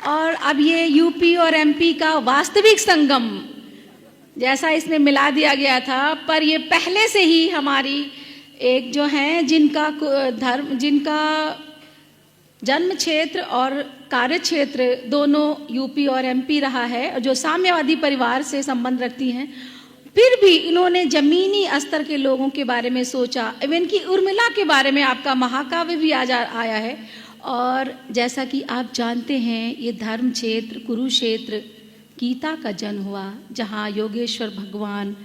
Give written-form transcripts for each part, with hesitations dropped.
और अब ये यूपी और एमपी का वास्तविक संगम जैसा इसमें मिला दिया गया था, पर ये पहले से ही हमारी एक जो है जिनका जन्म क्षेत्र और कार्य क्षेत्र दोनों यूपी और एमपी रहा है, जो साम्यवादी परिवार से संबंध रखती हैं, फिर भी इन्होंने जमीनी स्तर के लोगों के बारे में सोचा। इवन की उर्मिला के बारे में आपका महाकाव्य भी आया है। और जैसा कि आप जानते हैं, ये धर्म क्षेत्र कुरुक्षेत्र गीता का जन्म हुआ, जहाँ योगेश्वर भगवान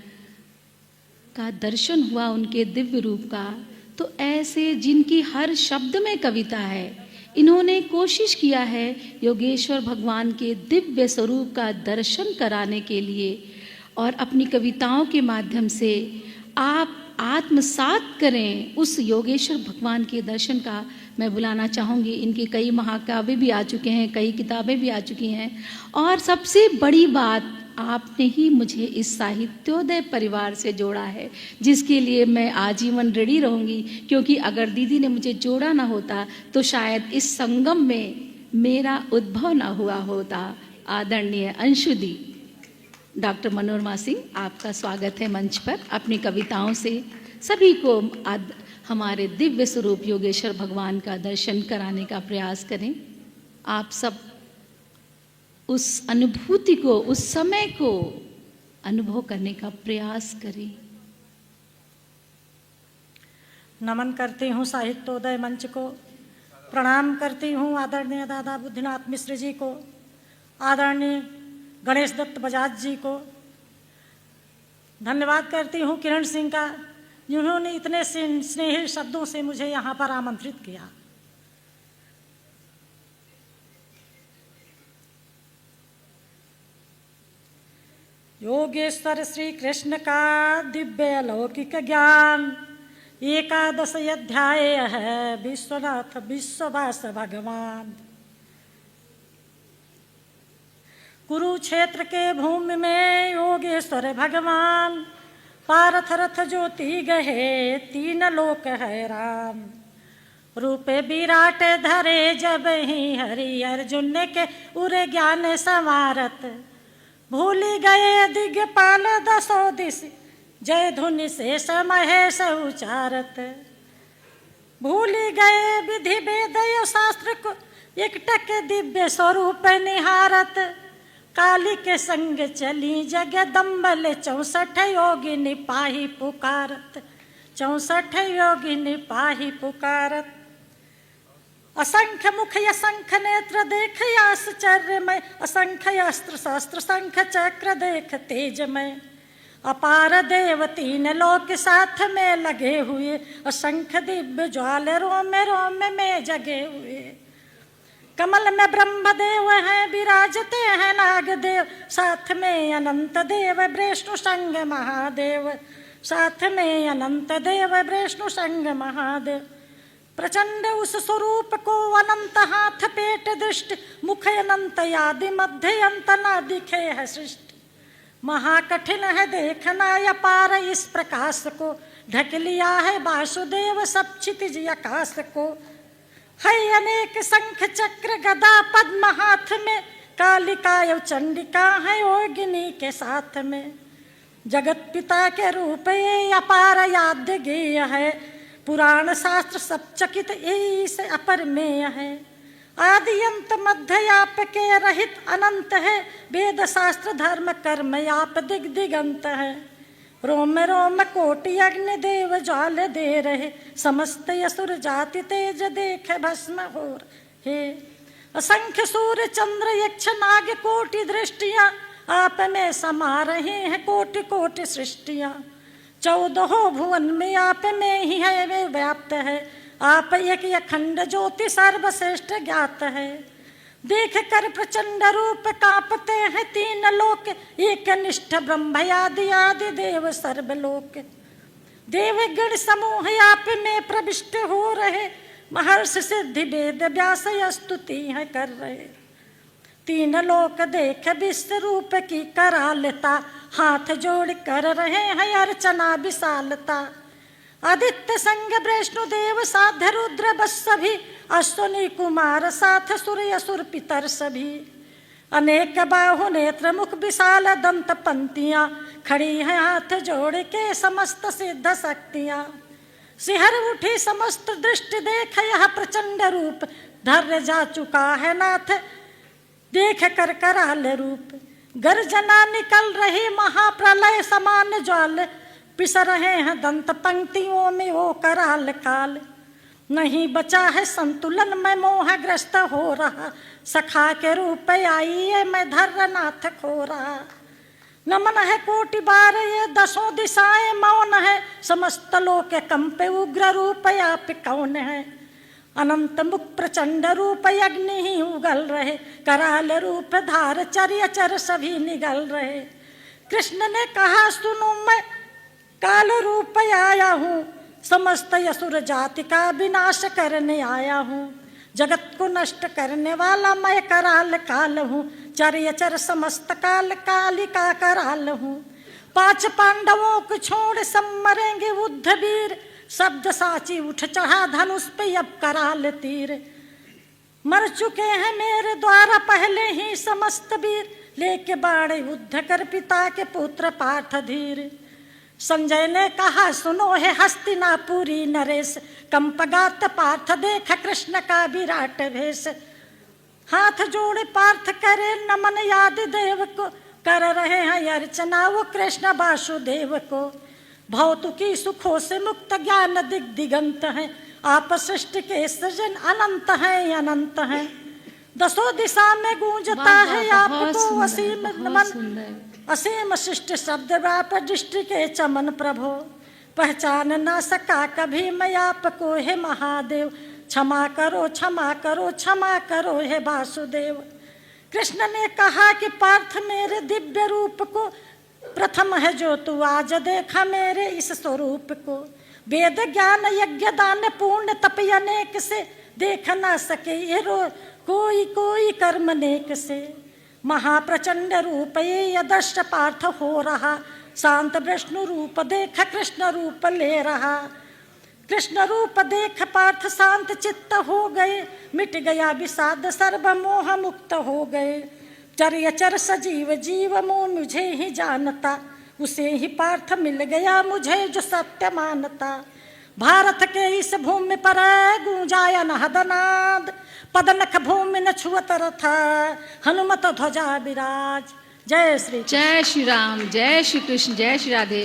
का दर्शन हुआ, उनके दिव्य रूप का। तो ऐसे जिनकी हर शब्द में कविता है, इन्होंने कोशिश किया है योगेश्वर भगवान के दिव्य स्वरूप का दर्शन कराने के लिए, और अपनी कविताओं के माध्यम से आप आत्मसात करें उस योगेश्वर भगवान के दर्शन का। मैं बुलाना चाहूँगी, इनके कई महाकाव्य भी आ चुके हैं, कई किताबें भी आ चुकी हैं, और सबसे बड़ी बात, आपने ही मुझे इस साहित्योदय परिवार से जोड़ा है, जिसके लिए मैं आजीवन ऋणी रहूँगी, क्योंकि अगर दीदी ने मुझे जोड़ा ना होता तो शायद इस संगम में मेरा उद्भव ना हुआ होता। आदरणीय अंशु दी, डॉक्टर मनोरमा सिंह, आपका स्वागत है मंच पर। अपनी कविताओं से सभी को हमारे दिव्य स्वरूप योगेश्वर भगवान का दर्शन कराने का प्रयास करें। आप सब उस अनुभूति को, उस समय को अनुभव करने का प्रयास करें। नमन करती हूँ साहित्योदय मंच को, प्रणाम करती हूँ आदरणीय दादा बुद्धिनाथ मिश्र जी को, आदरणीय गणेश दत्त बजाज जी को। धन्यवाद करती हूँ किरण सिंह का, जिन्होंने इतने स्नेही शब्दों से मुझे यहाँ पर आमंत्रित किया। योगेश्वर श्री कृष्ण का दिव्य अलौकिक ज्ञान, 11 अध्याय है विश्वनाथ विश्ववास भगवान। कुरुक्षेत्र के भूमि में योगेश्वर भगवान, पारथ रथ ज्योति गहे 3 लोक है राम। रूपे विराट धरे जब ही हरि अर्जुन के उरे ज्ञान संवारत, भूली गए दिग्पाल 10 दिश जय धुनि शेष महेश उचारत। भूली गए विधि वेद शास्त्र को एकटक दिव्य स्वरूप निहारत, काली के संग चली जगदम्बल 64 योगिनी पाही पुकारत, 64 योगिनी पाही पुकारत। असंख्य मुख असंख्य नेत्र देख आश्चर्यमय, असंख्य अस्त्र शस्त्र शंख चक्र देख तेजमय। अपार देव 3 लोक साथ में लगे हुए, असंख्य दिव्य ज्वाल रोम रोम में जगे हुए। कमल में ब्रह्मदेव हैं विराजते हैं नागदेव, साथ में अनंत देव वृष्णु संग महादेव, साथ में अनंत देव वृष्णु संग महादेव। प्रचंड उस स्वरूप को अनंत हाथ पेट दृष्ट, मुख अनंत आदि मध्य अंत न दिखे है सृष्टि। महाकठिन है देखना अपार इस प्रकाश को, ढक लिया है वासुदेव सब क्षितिज आकाश को। है अनेक शंख चक्र गदा पद्म हाथ में, कालिका एवं चंडिका है योगिनी के साथ में। जगत पिता के रूप ये अपार याद्य गेय है, पुराण शास्त्र सब चकित से अपर में है। आदि अंत मध्य आप के रहित अनंत है, वेद शास्त्र धर्म कर्म आप दिग दिगंत है। रोम रोम कोटि अग्नि देव ज्वाल दे रहे, समस्त असुर जाति तेज देख भस्म हो रहे। असंख्य सूर्य चंद्र यक्ष नाग कोटि दृष्टियां, आप में समा रहे हैं कोटि कोटि सृष्टियां। 14 भुवन में आप में ही है वे व्याप्त है, आप एक अखंड ज्योति सर्वश्रेष्ठ ज्ञात है। देख कर प्रचंड रूप कांपते हैं 3 लोक, एक निष्ठ ब्रह्म आदि आदि देव सर्वलोक। देवगण समूह आप में प्रविष्ट हो रहे, महर्षि सिद्धि वेद व्यास स्तुति है कर रहे। 3 लोक देख विश्व रूप की करालता, हाथ जोड़ कर रहे हैं अर्चना विशालता। आदित्य संग वैष्णुदेव साध्य रुद्र बस सभी, अश्वनी कुमार साथ सूर्य असुर पितर सभी। अनेक बाहु नेत्र मुख विशाल दंत पंक्तियां, खड़ी हैं हाथ जोड़ के समस्त सिद्ध शक्तियां। सिहर उठी समस्त दृष्टि देख यह प्रचंड रूप, धर्य जा चुका है नाथ देख कर कराल रूप। गर्जना निकल रही महाप्रलय समान ज्वाल, पिस रहे हैं दंत पंक्तियों में वो कराल काल। नहीं बचा है संतुलन में मोहग्रस्त हो रहा, सखा के रूप आई है मैं धर्य नाथ खो रहा। नमन है कोटि बार ये दसों दिशाएं मौन है, समस्त लोक कंपे उग्र रूप आप कौन है। अनंत मुख प्रचंड रूप अग्नि ही उगल रहे, कराल रूप धार चर्य चर सभी निगल रहे। कृष्ण ने कहा सुनो मैं काल रूप आया हूँ, समस्त असुर जाति का विनाश करने आया हूँ। जगत को नष्ट करने वाला मैं कराल काल हूँ, चर्य चर समस्त काल कालिका कराल हूँ। 5 पांडवों को छोड़ सब मरेंगे बुद्ध वीर, शब्द साची उठ चढ़ा धनुष पे अब कराल तीर। मर चुके हैं मेरे द्वारा पहले ही समस्त वीर, लेके बाड़े युद्ध कर पिता के पुत्र पार्थ धीर। संजय ने कहा सुनो है हस्तिनापुरी नरेश, कंपगात पार्थ देख कृष्ण का विराट भेष। हाथ जोड़े पार्थ करे नमन याद देव को, कर रहे हैं अर्चना वो कृष्ण वासुदेव को। भौतुकी सुखों से मुक्त ज्ञान दिगंत है, आप सृष्टि के सृजन अनंत हैं अनंत हैं। दसों दिशा में गूंजता है आपको असीम नमन, असीम सृष्टि शब्द व्याप दृष्टि के चमन प्रभो। पहचान ना सका कभी मैं आपको है महादेव, क्षमा करो क्षमा करो क्षमा करो हे वासुदेव। कृष्ण ने कहा कि पार्थ मेरे दिव्य रूप को, प्रथम है जो तू आज देखा मेरे इस स्वरूप को। वेद ज्ञान यज्ञ दान पूर्ण तप अनेक से, देख ना सके ये कोई कोई कर्म नेक से। महाप्रचंड रूप ये यदर्श पार्थ हो रहा, शांत विष्णु रूप देख कृष्ण रूप ले रहा। कृष्ण रूप देख पार्थ शांत चित्त हो गए, मिट गया विषाद सर्व मोह मुक्त हो गए। चर्य चर सजीव जीव मोह मुझे ही जानता, उसे ही पार्थ मिल गया मुझे जो सत्य मानता। भारत के इस भूमि पर गूंजाया नहदनाद, पदनख भूमि न छुअत रथा हनुमत ध्वजा विराज। जय श्री राम, जय श्री कृष्ण, जय श्री राधे।